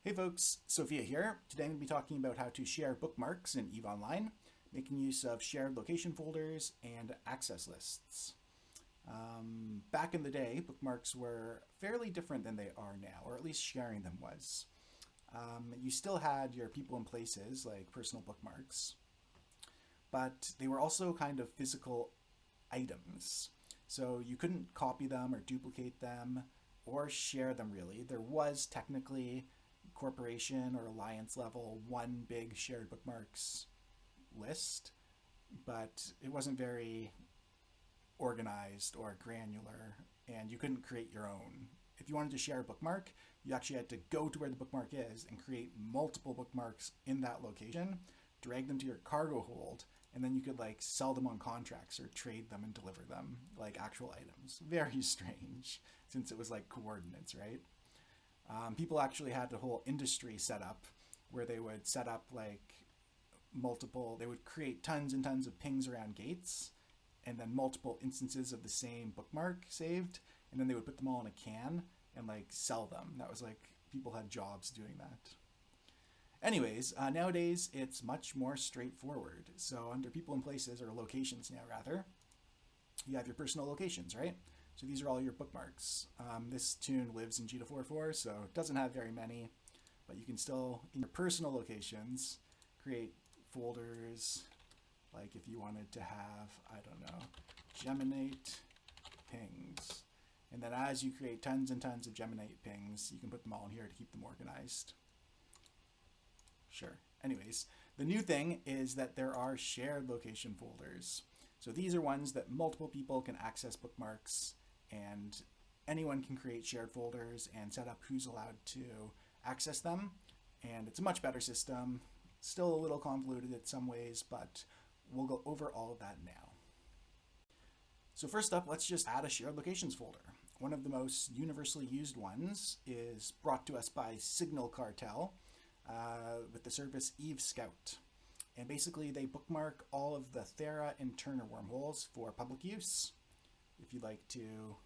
Hey folks, Sophia here. Today I'm going to be talking about how to share bookmarks in EVE Online, making use of shared location folders and access lists. Back in the day, bookmarks were fairly different than they are now, or at least sharing them was. You still had your people and places, like personal bookmarks, but they were also kind of physical items. So you couldn't copy them or duplicate them or share them really. There was technically corporation or alliance level one big shared bookmarks list, but it wasn't very organized or granular, and you couldn't create your own. If you wanted to share a bookmark, you actually had to go to where the bookmark is and create multiple bookmarks in that location, drag them to your cargo hold, and then you could like sell them on contracts or trade them and deliver them like actual items. Very strange, since it was like coordinates, right? People actually had a whole industry set up where they would set up like they would create tons and tons of pings around gates and then multiple instances of the same bookmark saved, and then they would put them all in a can and like sell them. That was like, people had jobs doing that. Anyways, nowadays it's much more straightforward. So under people and places, or locations now rather, you have your personal locations, right? So these are all your bookmarks. This tune lives in G244, so it doesn't have very many, but you can still, in your personal locations, create folders, like if you wanted to have, I don't know, geminate pings. And then as you create tons and tons of geminate pings, you can put them all in here to keep them organized. Sure. Anyways, the new thing is that there are shared location folders. So these are ones that multiple people can access bookmarks, and anyone can create shared folders and set up who's allowed to access them. And it's a much better system. Still a little convoluted in some ways, but we'll go over all of that now. So first up, let's just add a shared locations folder. One of the most universally used ones is brought to us by Signal Cartel with the service Eve Scout. And basically they bookmark all of the Thera and Turner wormholes for public use. If you'd like to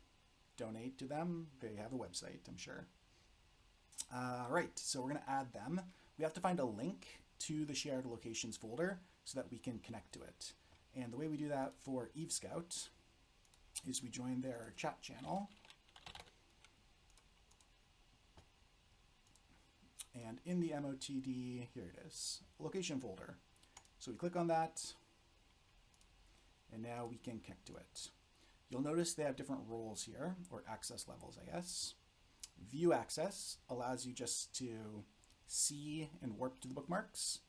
donate to them, they have a website, I'm sure. Right, so we're going to add them. We have to find a link to the shared locations folder so that we can connect to it. And the way we do that for Eve Scout is we join their chat channel. And in the MOTD, here it is, location folder. So we click on that, and now we can connect to it. You'll notice they have different roles here, or access levels, I guess. View access allows you just to see and warp to the bookmarks.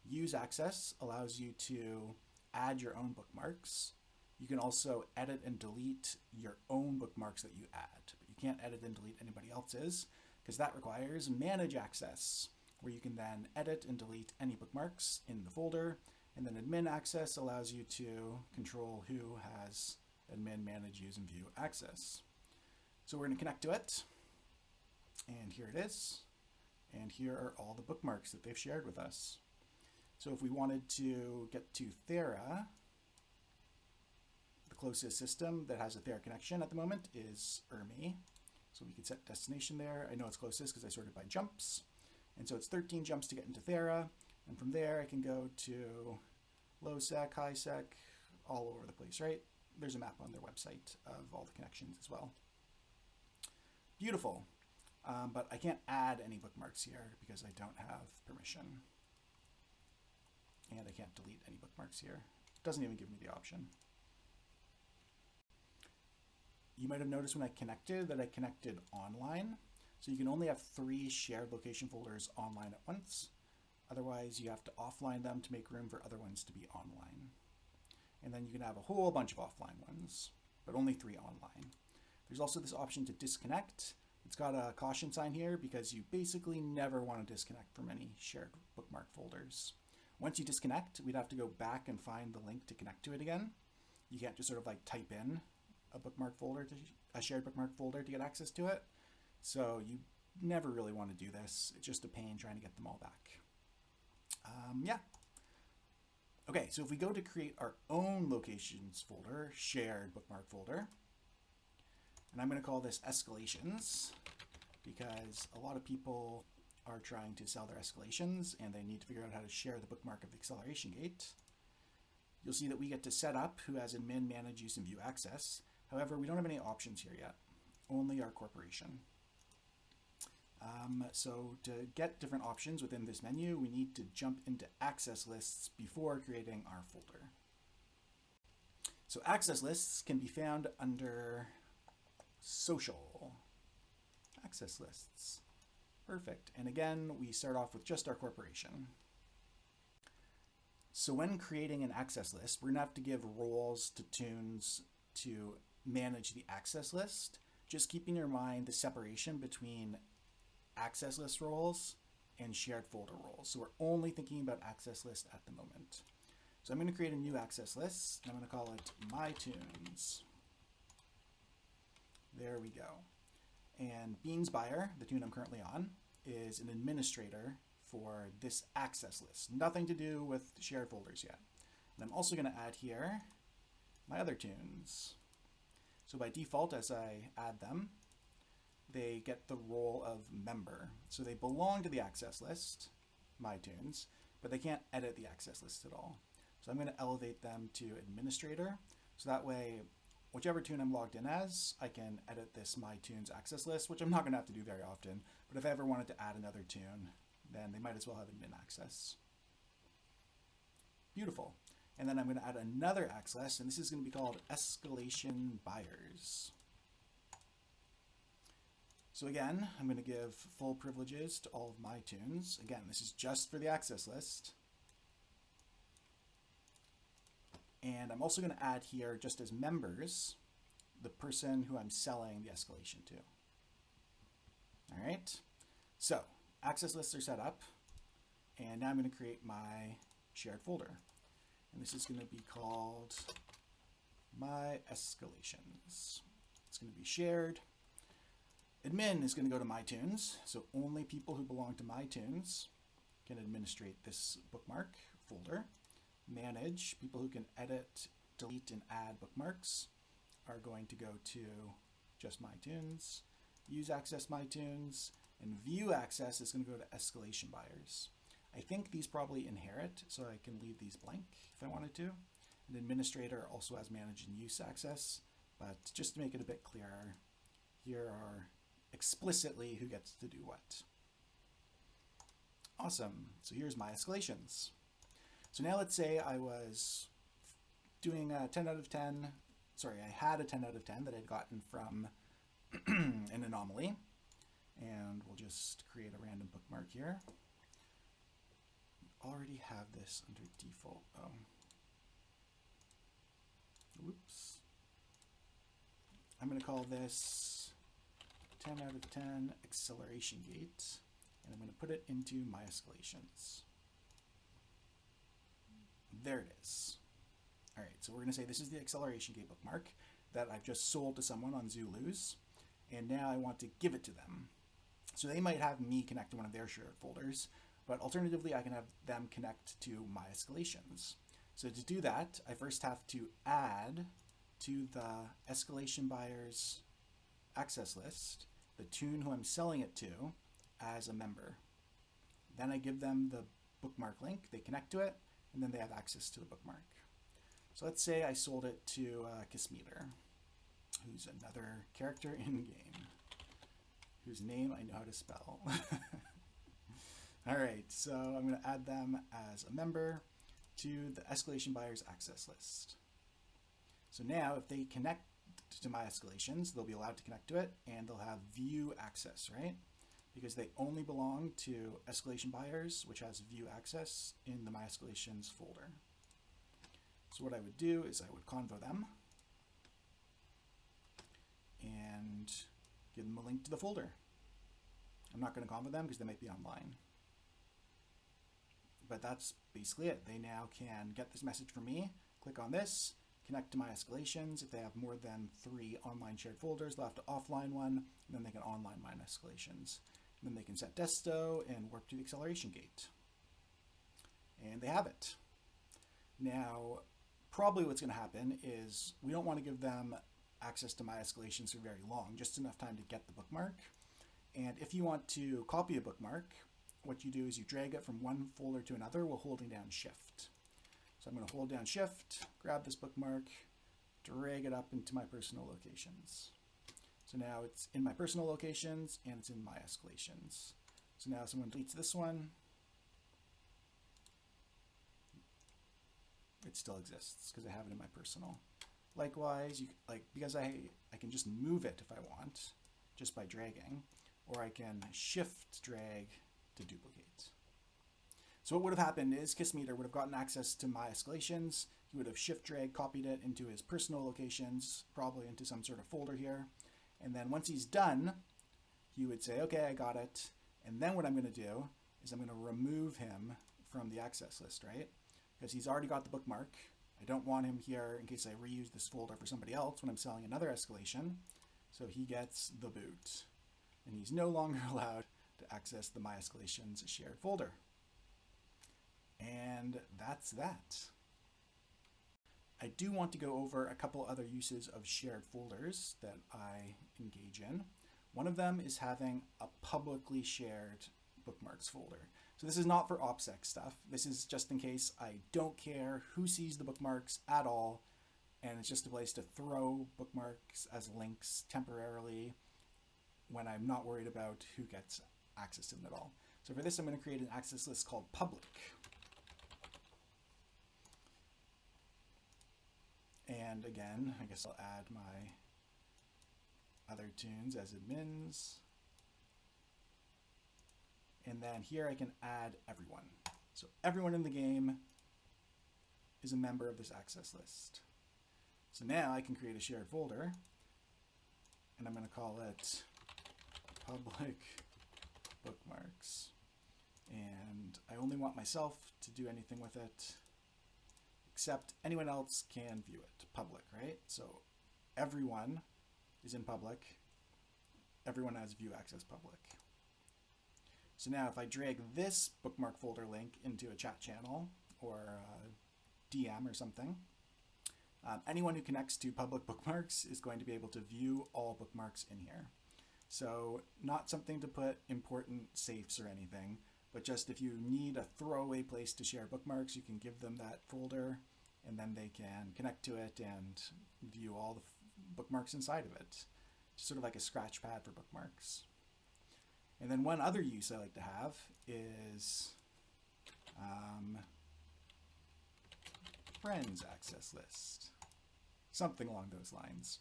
Use access allows you to add your own bookmarks. You can also edit and delete your own bookmarks that you add, but you can't edit and delete anybody else's, because that requires manage access, where you can then edit and delete any bookmarks in the folder. And then admin access allows you to control who has admin, manage, use, and view access. So we're going to connect to it. And here it is. And here are all the bookmarks that they've shared with us. So if we wanted to get to Thera, the closest system that has a Thera connection at the moment is ERMI. So we could set destination there. I know it's closest because I sorted by jumps. And so it's 13 jumps to get into Thera. And from there I can go to low sec, high sec, all over the place, right? There's a map on their website of all the connections as well. Beautiful. But I can't add any bookmarks here because I don't have permission. And I can't delete any bookmarks here. It doesn't even give me the option. You might have noticed when I connected that I connected online. So you can only have 3 shared location folders online at once. Otherwise, you have to offline them to make room for other ones to be online. And then you can have a whole bunch of offline ones, but only 3 online. There's also this option to disconnect. It's got a caution sign here because you basically never want to disconnect from any shared bookmark folders. Once you disconnect, we'd have to go back and find the link to connect to it again. You can't just sort of like type in a bookmark folder, a shared bookmark folder to get access to it. So you never really want to do this. It's just a pain trying to get them all back. Yeah. Okay, so if we go to create our own locations folder, shared bookmark folder, and I'm going to call this Escalations because a lot of people are trying to sell their escalations and they need to figure out how to share the bookmark of the acceleration gate. You'll see that we get to set up who has admin, manage, use, and view access. However, we don't have any options here yet, only our corporation. So to get different options within this menu, we need to jump into access lists before creating our folder. So access lists can be found under social. Access lists. Perfect. And again, we start off with just our corporation. So when creating an access list, we're going to have to give roles to tunes to manage the access list, just keeping in mind the separation between access list roles and shared folder roles. So we're only thinking about access list at the moment. So I'm going to create a new access list, and I'm going to call it My Tunes. There we go. And Beans Buyer, the tune I'm currently on, is an administrator for this access list. Nothing to do with shared folders yet. And I'm also going to add here my other tunes. So by default, as I add them, they get the role of member. So they belong to the access list, my tunes, but they can't edit the access list at all. So I'm going to elevate them to administrator. So that way, whichever tune I'm logged in as, I can edit this my tunes access list, which I'm not going to have to do very often. But if I ever wanted to add another tune, then they might as well have admin access. Beautiful. And then I'm going to add another access, and this is going to be called Escalation Buyers. So again, I'm going to give full privileges to all of my tunes. Again, this is just for the access list. And I'm also going to add here, just as members, the person who I'm selling the escalation to. All right, so access lists are set up, and now I'm going to create my shared folder. And this is going to be called My Escalations. It's going to be shared. Admin is going to go to My Tunes, so only people who belong to My Tunes can administrate this bookmark folder. Manage, people who can edit, delete, and add bookmarks are going to go to just My Tunes. Use access My Tunes, and view access is going to go to Escalation Buyers. I think these probably inherit, so I can leave these blank if I wanted to. An administrator also has manage and use access, but just to make it a bit clearer, here are explicitly who gets to do what. Awesome. So here's my escalations. So now let's say I was doing a 10 out of 10. Sorry, I had a 10 out of 10 that I'd gotten from an anomaly. And we'll just create a random bookmark here. We already have this under default. Oh. Whoops. I'm going to call this 10 out of 10 acceleration gate, and I'm going to put it into my escalations. There it is. All right, so we're going to say this is the acceleration gate bookmark that I've just sold to someone on Zulus, and now I want to give it to them. So they might have me connect to one of their shared folders, but alternatively I can have them connect to my escalations. So to do that, I first have to add to the escalation buyers access list the tune who I'm selling it to as a member. Then I give them the bookmark link, they connect to it, and then they have access to the bookmark. So let's say I sold it to Kismeter, who's another character in game, whose name I know how to spell. All right, so I'm going to add them as a member to the escalation buyers access list. So now if they connect to my escalations, they'll be allowed to connect to it, and they'll have view access, right? Because they only belong to escalation buyers, which has view access in the my escalations folder. So what I would do is I would convo them and give them a link to the folder. I'm not going to convo them because they might be online. But that's basically it. They now can get this message from me, click on this, connect to my escalations. If they have more than 3 online shared folders, they'll have to offline one, and then they can online mine escalations. And then they can set desto and warp to the acceleration gate. And they have it. Now, probably what's going to happen is we don't want to give them access to my escalations for very long, just enough time to get the bookmark. And if you want to copy a bookmark, what you do is you drag it from one folder to another while holding down Shift. So I'm going to hold down Shift, grab this bookmark, drag it up into my personal locations. So now it's in my personal locations and it's in my escalations. So now if someone deletes this one, it still exists because I have it in my personal. Likewise, because I can just move it if I want, just by dragging, or I can shift drag to duplicate. So what would have happened is Kissmeter would have gotten access to my escalations. He would have shift drag copied it into his personal locations, probably into some sort of folder here. And then once he's done, he would say, okay, I got it. And then what I'm going to do is I'm going to remove him from the access list, right? Because he's already got the bookmark. I don't want him here in case I reuse this folder for somebody else when I'm selling another escalation. So he gets the boot. And he's no longer allowed to access the My Escalations shared folder. And that's that. I do want to go over a couple other uses of shared folders that I engage in. One of them is having a publicly shared bookmarks folder. So this is not for OPSEC stuff. This is just in case I don't care who sees the bookmarks at all, and it's just a place to throw bookmarks as links temporarily when I'm not worried about who gets access to them at all. So for this, I'm going to create an access list called public. And again, I guess I'll add my other tunes as admins. And then here I can add everyone. So everyone in the game is a member of this access list. So now I can create a shared folder, and I'm going to call it public bookmarks. And I only want myself to do anything with it, except anyone else can view it, public, right? So everyone is in public. Everyone has view access public. So now if I drag this bookmark folder link into a chat channel or a DM or something, anyone who connects to public bookmarks is going to be able to view all bookmarks in here. So not something to put important safes or anything, but just if you need a throwaway place to share bookmarks, you can give them that folder and then they can connect to it and view all the bookmarks inside of it. Just sort of like a scratch pad for bookmarks. And then one other use I like to have is friends access list. Something along those lines.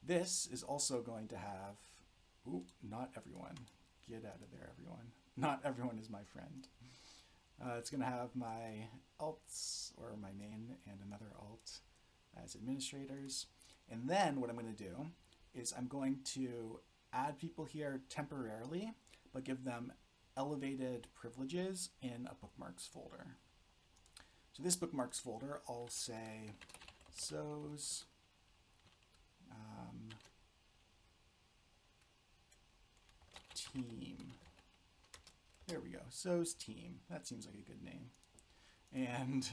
This is also going to have, ooh, not everyone. Get out of there, everyone. Not everyone is my friend. It's going to have my alts, or my main and another alt as administrators. And then what I'm going to do is I'm going to add people here temporarily, but give them elevated privileges in a bookmarks folder. So this bookmarks folder, I'll say SO's team. There we go, SO's team. That seems like a good name. And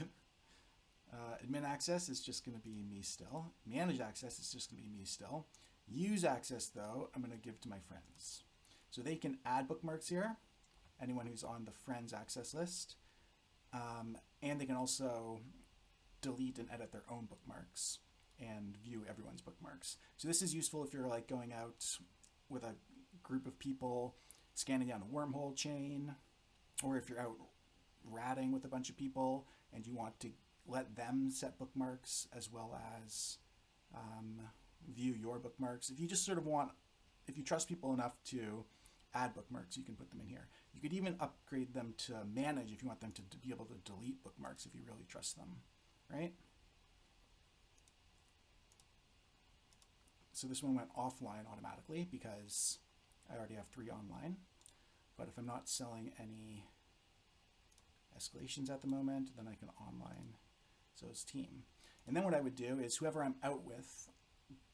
admin access is just going to be me still. Manage access is just going to be me still. Use access, though, I'm going to give to my friends. So they can add bookmarks here, anyone who's on the friends access list. And they can also delete and edit their own bookmarks and view everyone's bookmarks. So this is useful if you're like going out with a group of people, scanning down a wormhole chain, or if you're out ratting with a bunch of people and you want to let them set bookmarks as well as view your bookmarks. If you just sort of want, if you trust people enough to add bookmarks, you can put them in here. You could even upgrade them to manage if you want them to be able to delete bookmarks if you really trust them, right? So this one went offline automatically because I already have 3 online. But if I'm not selling any escalations at the moment, then I can online SO's team. And then what I would do is whoever I'm out with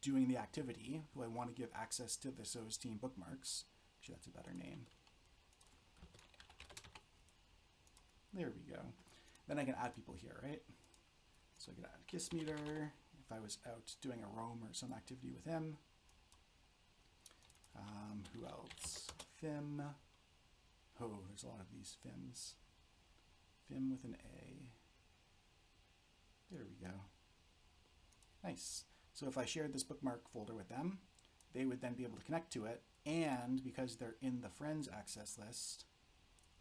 doing the activity, who I want to give access to the SO's team bookmarks, actually that's a better name. There we go. Then I can add people here, right? So I could add Kissmeter if I was out doing a roam or some activity with him. Who else? Fim. Oh, there's a lot of these FIMs. FIM with an A. There we go. Nice. So if I shared this bookmark folder with them, they would then be able to connect to it, and because they're in the friends access list,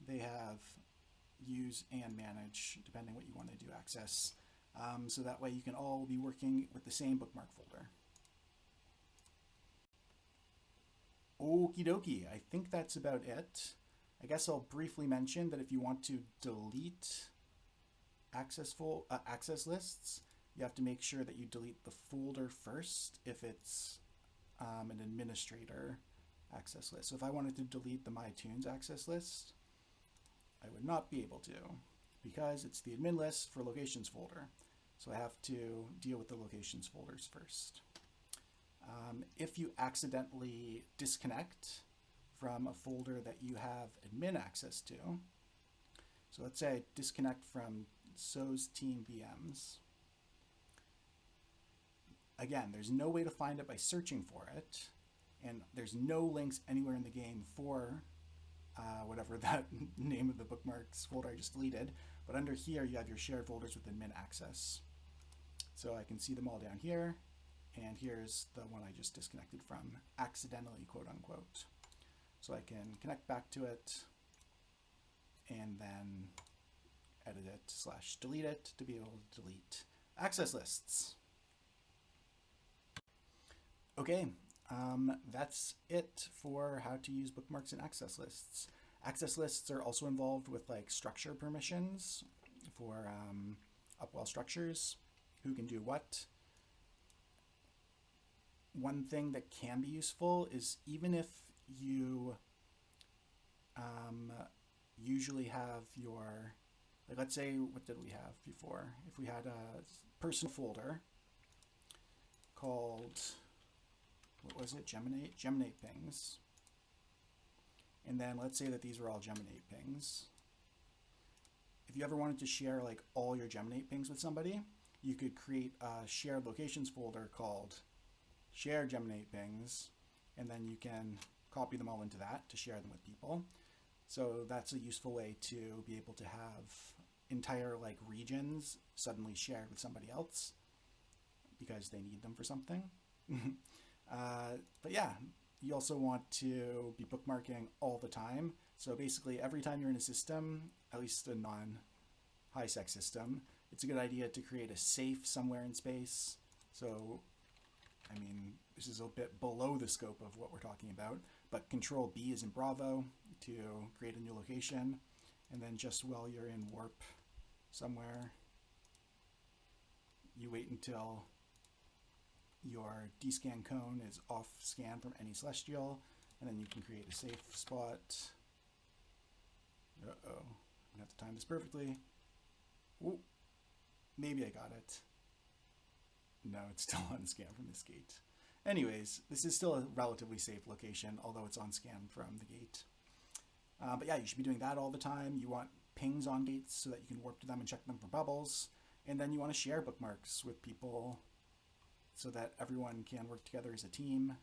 they have use and manage, depending what you want to do, access. So that way you can all be working with the same bookmark folder. Okie dokie, I think that's about it. I guess I'll briefly mention that if you want to delete access lists, you have to make sure that you delete the folder first if it's an administrator access list. So if I wanted to delete the MyTunes access list, I would not be able to because it's the admin list for locations folder. So I have to deal with the locations folders first. If you accidentally disconnect from a folder that you have admin access to, so let's say I disconnect from SO's team VMs. Again, there's no way to find it by searching for it, and there's no links anywhere in the game for whatever that name of the bookmarks folder I just deleted. But under here, you have your shared folders with admin access. So I can see them all down here, and here's the one I just disconnected from, accidentally, quote unquote. So I can connect back to it, and then edit it / delete it to be able to delete access lists. Okay, that's it for how to use bookmarks and access lists. Access lists are also involved with like structure permissions for upwell structures, who can do what. One thing that can be useful is even if you usually have your, like let's say, what did we have before? If we had a personal folder called, what was it, Geminate pings. And then let's say that these were all Geminate pings. If you ever wanted to share like all your Geminate pings with somebody, you could create a shared locations folder called Share Geminate pings, and then you can copy them all into that to share them with people. So that's a useful way to be able to have entire like regions suddenly shared with somebody else because they need them for something. But yeah, you also want to be bookmarking all the time. So basically every time you're in a system, at least a non-high-sec system, it's a good idea to create a safe somewhere in space. So, I mean, this is a bit below the scope of what we're talking about, but Control B is in Bravo to create a new location. And then just while you're in warp somewhere, you wait until your dscan cone is off scan from any celestial, and then you can create a safe spot. Uh-oh, I have to time this perfectly. Ooh, maybe I got it. No, it's still on scan from this gate. Anyways, this is still a relatively safe location, although it's on scan from the gate. But yeah, you should be doing that all the time. You want pings on gates so that you can warp to them and check them for bubbles. And then you want to share bookmarks with people so that everyone can work together as a team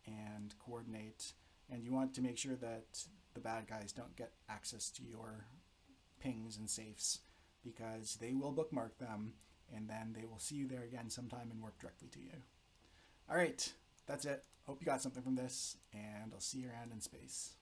and coordinate. And you want to make sure that the bad guys don't get access to your pings and safes, because they will bookmark them and then they will see you there again sometime and warp directly to you. All right, that's it. Hope you got something from this, and I'll see you around in space.